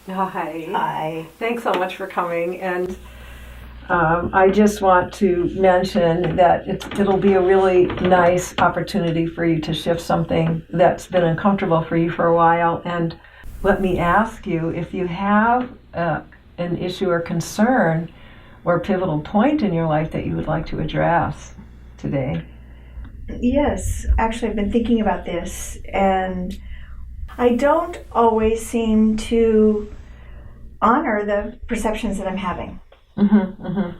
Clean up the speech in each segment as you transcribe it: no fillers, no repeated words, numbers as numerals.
Hi. Hi. Thanks so much for coming. And I just want to mention that it'll be a really nice opportunity for you to shift something that's been uncomfortable for you for a while. And let me ask you if you have an issue or concern or pivotal point in your life that you would like to address today. Yes, actually, I've been thinking about this, and I don't always seem to honor the perceptions that I'm having. Mm-hmm, mm-hmm.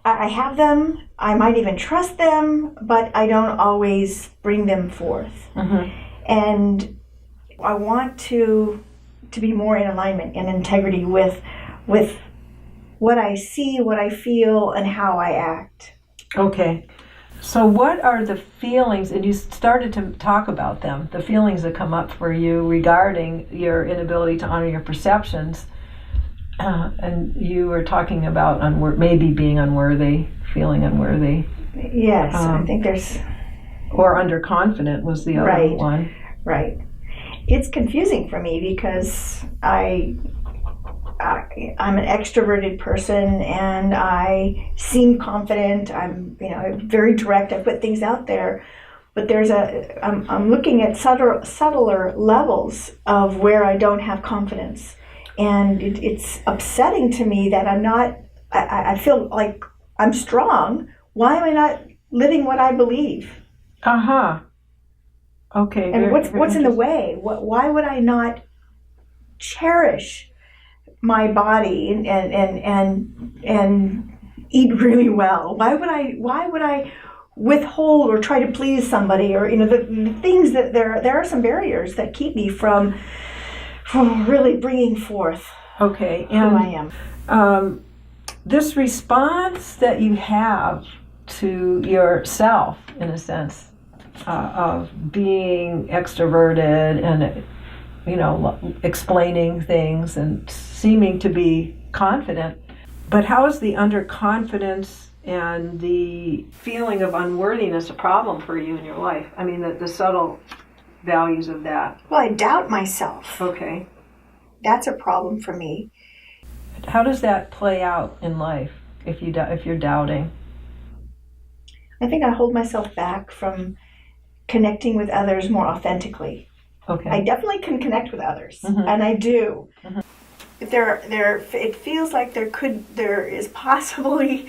I have them, I might even trust them, but I don't always bring them forth. Mm-hmm. And I want to be more in alignment and integrity with what I see, what I feel, and how I act. Okay. So what are the feelings, and you started to talk about them, the feelings that come up for you regarding your inability to honor your perceptions, and you were talking about maybe being unworthy, feeling unworthy. Yes, I think there's... Or underconfident was the other one. Right. It's confusing for me because I'm an extroverted person and I seem confident. I'm very direct. I put things out there, but I'm looking at subtler levels of where I don't have confidence, and it's upsetting to me that I'm not. I feel like I'm strong. Why am I not living what I believe? Okay. And what's in the way? Why would I not cherish my body and eat really well? Why would I withhold or try to please somebody, or the things that there are some barriers that keep me from really bringing forth who I am. This response that you have to yourself, in a sense, of being extroverted and explaining things and seeming to be confident. But how is the underconfidence and the feeling of unworthiness a problem for you in your life? I mean, the subtle values of that. Well, I doubt myself. Okay. That's a problem for me. How does that play out in life if you're doubting? I think I hold myself back from connecting with others more authentically. Okay. I definitely can connect with others, mm-hmm. and I do. Mm-hmm. It feels like there is possibly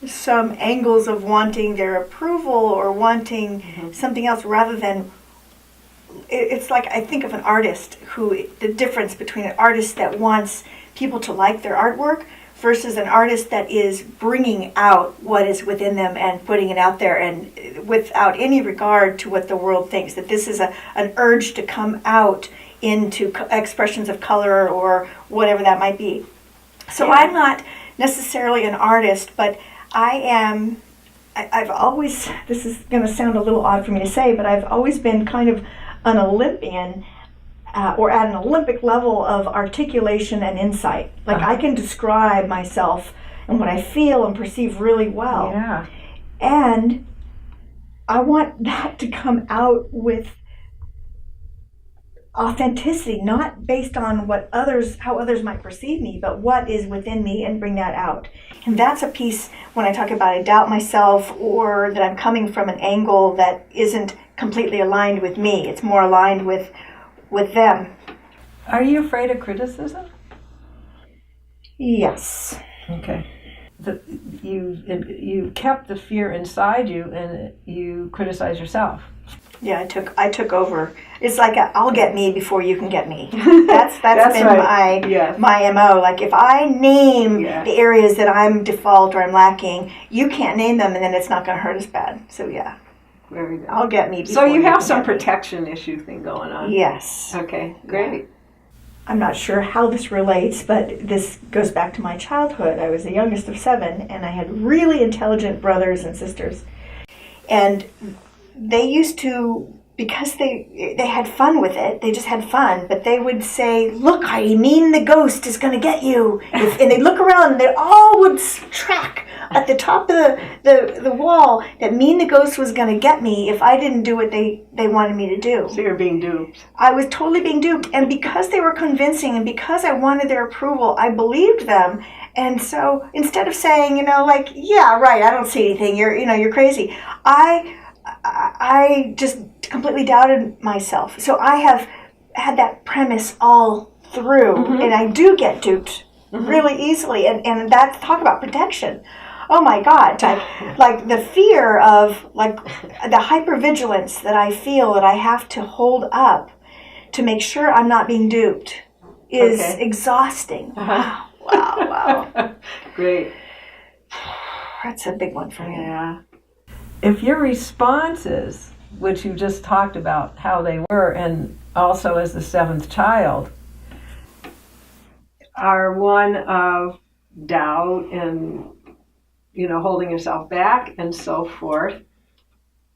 some angles of wanting their approval or wanting mm-hmm. something else rather than. It's like I think of an artist the difference between an artist that wants people to like their artwork versus an artist that is bringing out what is within them and putting it out there, and without any regard to what the world thinks, that this is an urge to come out into expressions of color or whatever that might be. So yeah. I'm not necessarily an artist, but I've always, this is going to sound a little odd for me to say, but I've always been kind of an Olympian, or at an Olympic level of articulation and insight. Like I can describe myself and what I feel and perceive really well. Yeah. And I want that to come out with authenticity, not based on how others might perceive me, but what is within me, and bring that out. And that's a piece when I talk about I doubt myself, or that I'm coming from an angle that isn't completely aligned with me. It's more aligned with them. Are you afraid of criticism? Yes. Okay. You kept the fear inside you, and you criticize yourself. Yeah, I took over. It's like I'll get me before you can get me. That's been right. my MO. Like if I name the areas that I'm default or I'm lacking, you can't name them, and then it's not going to hurt as bad. So yeah. Very good. I'll get me. So you have some protection issue thing going on. Yes. Okay, great. I'm not sure how this relates, but this goes back to my childhood. I was the youngest of 7, and I had really intelligent brothers and sisters. And they used to, because they had fun with it, they just had fun, but they would say, "Look, Heidi, mean the ghost is going to get you." And they'd look around, and they all would track at the top of the wall that me and the ghost was going to get me if I didn't do what they wanted me to do. So you're being duped. I was totally being duped. And because they were convincing and because I wanted their approval, I believed them. And so instead of saying, like, yeah, right, I don't see anything, you're crazy, I just completely doubted myself. So I have had that premise all through, and I do get duped really easily. And that, talk about protection. Oh my God, like the fear of, like, the hypervigilance that I feel that I have to hold up to make sure I'm not being duped is exhausting. Wow. Great. That's a big one for me. Yeah. If your responses, which you just talked about how they were, and also as the seventh child, are one of doubt and, holding yourself back and so forth,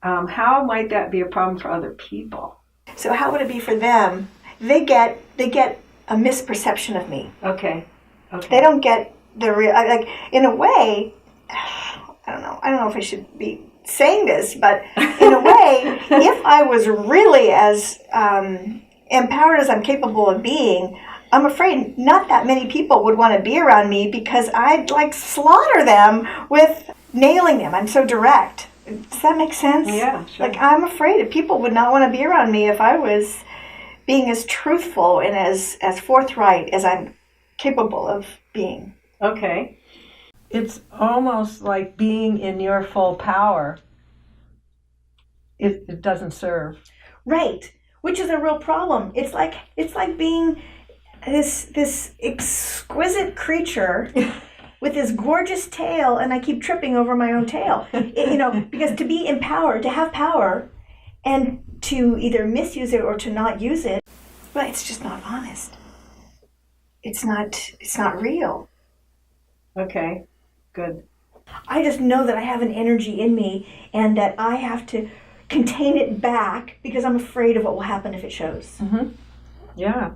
how might that be a problem for other people? So how would it be for them? They get a misperception of me. Okay. They don't get the real, like, in a way, I don't know if I should be saying this, but in a way, if I was really as empowered as I'm capable of being, I'm afraid not that many people would want to be around me because I'd, like, slaughter them with nailing them. I'm so direct. Does that make sense? Yeah, sure. Like, I'm afraid that people would not want to be around me if I was being as truthful and as forthright as I'm capable of being. Okay. It's almost like being in your full power. It doesn't serve. Right, which is a real problem. It's like being this exquisite creature with this gorgeous tail, and I keep tripping over my own tail. Because to be empowered, to have power, and to either misuse it or to not use it, well, it's just not honest. It's not real. Okay, good. I just know that I have an energy in me and that I have to contain it back because I'm afraid of what will happen if it shows. Yeah.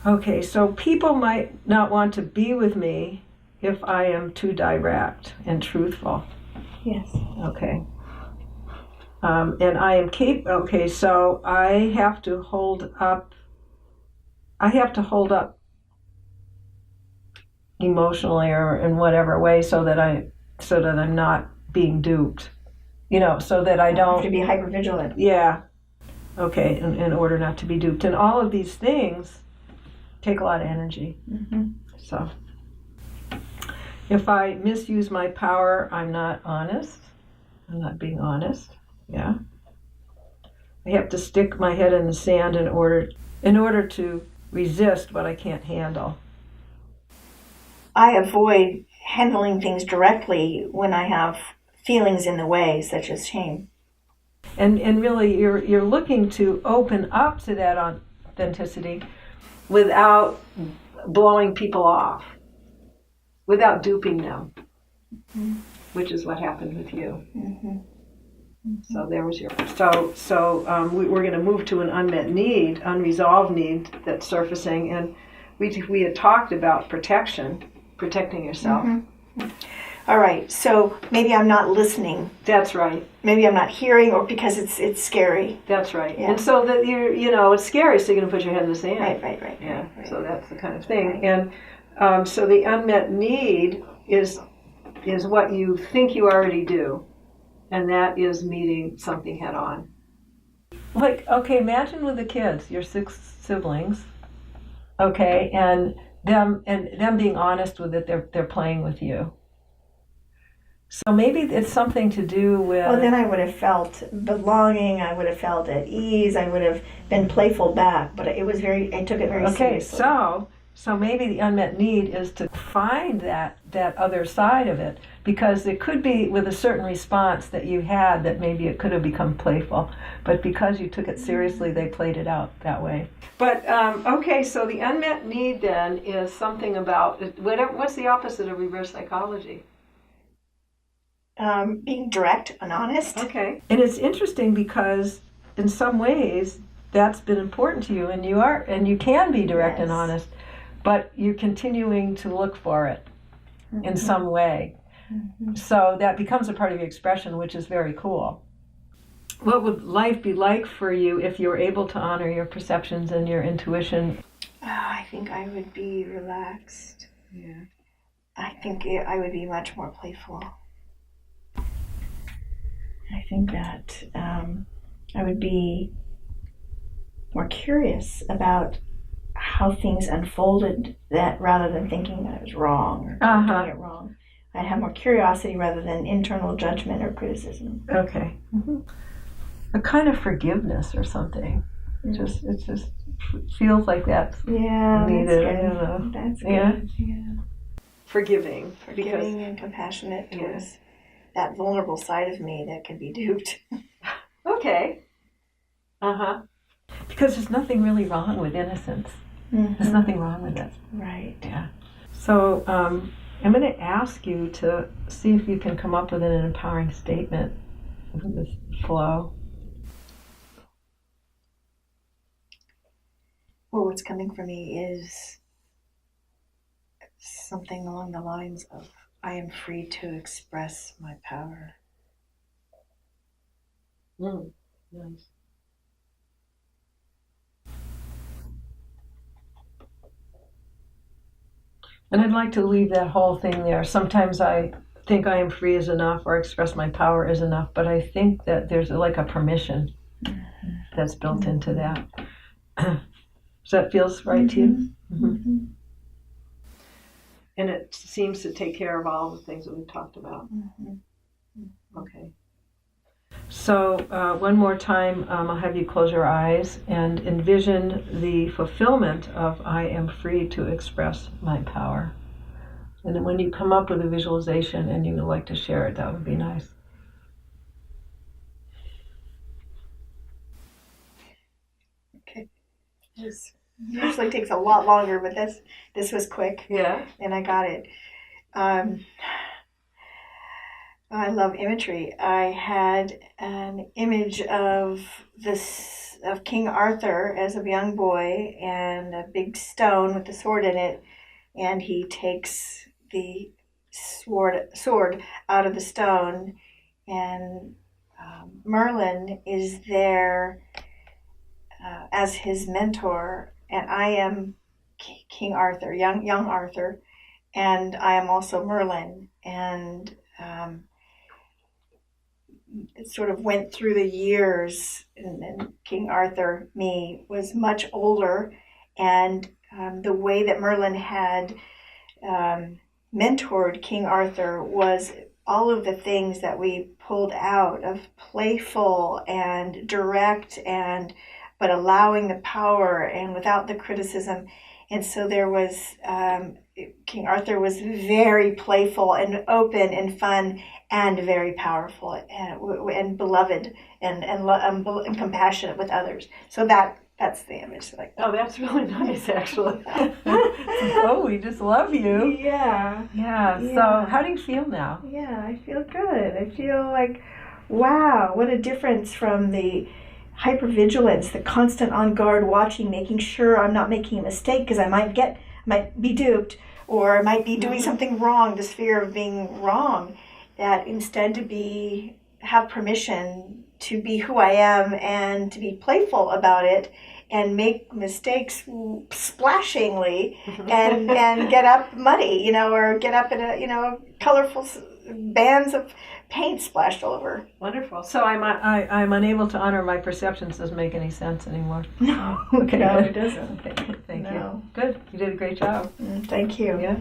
Okay, so people might not want to be with me if I am too direct and truthful. Yes. Okay. And I am okay, so I have to hold up emotionally or in whatever way so that I'm not being duped. So that I don't have to be hypervigilant. Yeah. Okay, in order not to be duped. And all of these things take a lot of energy. So if I misuse my power, I'm not honest. I'm not being honest. Yeah. I have to stick my head in the sand in order to resist what I can't handle. I avoid handling things directly when I have feelings in the way, such as shame. And really, you're looking to open up to that authenticity without blowing people off, without duping them, which is what happened with you. So there was your. We're going to move to an unmet need, unresolved need that's surfacing, and we had talked about protecting yourself. All right, so maybe I'm not listening. That's right. Maybe I'm not hearing, or because it's scary. That's right. Yeah. And so that it's scary, so you're going to put your head in the sand. Right. Yeah. Right. So that's the kind of thing. Right. And so the unmet need is what you think you already do, and that is meeting something head on. Like, okay, imagine with the kids, your 6 siblings, okay, and them being honest with it, they're playing with you. So maybe it's something to do with... Well, then I would have felt belonging, I would have felt at ease, I would have been playful back, but I took it very seriously. Okay, so maybe the unmet need is to find that other side of it, because it could be with a certain response that you had that maybe it could have become playful, but because you took it seriously, they played it out that way. But, okay, so the unmet need then is something about, what's the opposite of reverse psychology? Being direct and honest. Okay. And it's interesting because in some ways that's been important to you, and you can be direct and honest, but you're continuing to look for it in some way. So that becomes a part of your expression, which is very cool. What would life be like for you if you were able to honor your perceptions and your intuition? I think I would be relaxed. Yeah. I think I would be much more playful. I think that I would be more curious about how things unfolded, that rather than thinking that I was wrong or doing it wrong. I'd have more curiosity rather than internal judgment or criticism. Okay. A kind of forgiveness or something. It just feels like that's needed. I don't know. That's good. Yeah. Forgiving And compassionate towards that vulnerable side of me that can be duped. Okay. Because there's nothing really wrong with innocence. There's nothing wrong with it. Right. Yeah. So I'm going to ask you to see if you can come up with an empowering statement with this flow. Well, what's coming for me is something along the lines of, I am free to express my power. Nice. And I'd like to leave that whole thing there. Sometimes I think I am free is enough or express my power is enough, but I think that there's like a permission that's built into that. So that feels right to you? And it seems to take care of all the things that we've talked about. Okay. So one more time, I'll have you close your eyes and envision the fulfillment of I am free to express my power. And then when you come up with a visualization and you would like to share it, that would be nice. Okay. This usually takes a lot longer, but this was quick. Yeah. And I got it. I love imagery. I had an image of King Arthur as a young boy and a big stone with a sword in it, and he takes the sword out of the stone, and Merlin is there as his mentor, and I am King Arthur, young Arthur, and I am also Merlin, and it sort of went through the years, and King Arthur, me, was much older, and the way that Merlin had mentored King Arthur was all of the things that we pulled out of playful and direct, but allowing the power and without the criticism. And so there was, King Arthur was very playful and open and fun and very powerful and beloved and compassionate with others. So that's the image. Oh, that's really nice, actually. Oh, we just love you. Yeah. So how do you feel now? Yeah, I feel good. I feel like, wow, what a difference from the hypervigilance, the constant on guard watching, making sure I'm not making a mistake because I might be duped, or I might be doing something wrong, this fear of being wrong, that instead to have permission to be who I am and to be playful about it and make mistakes splashingly and get up muddy, or get up in a, colorful bands of paint splashed all over. Wonderful. So I'm unable to honor my perceptions. Doesn't make any sense anymore. No, Okay. no, it doesn't. Okay. Thank you. Good. You did a great job. Thank you. Yeah.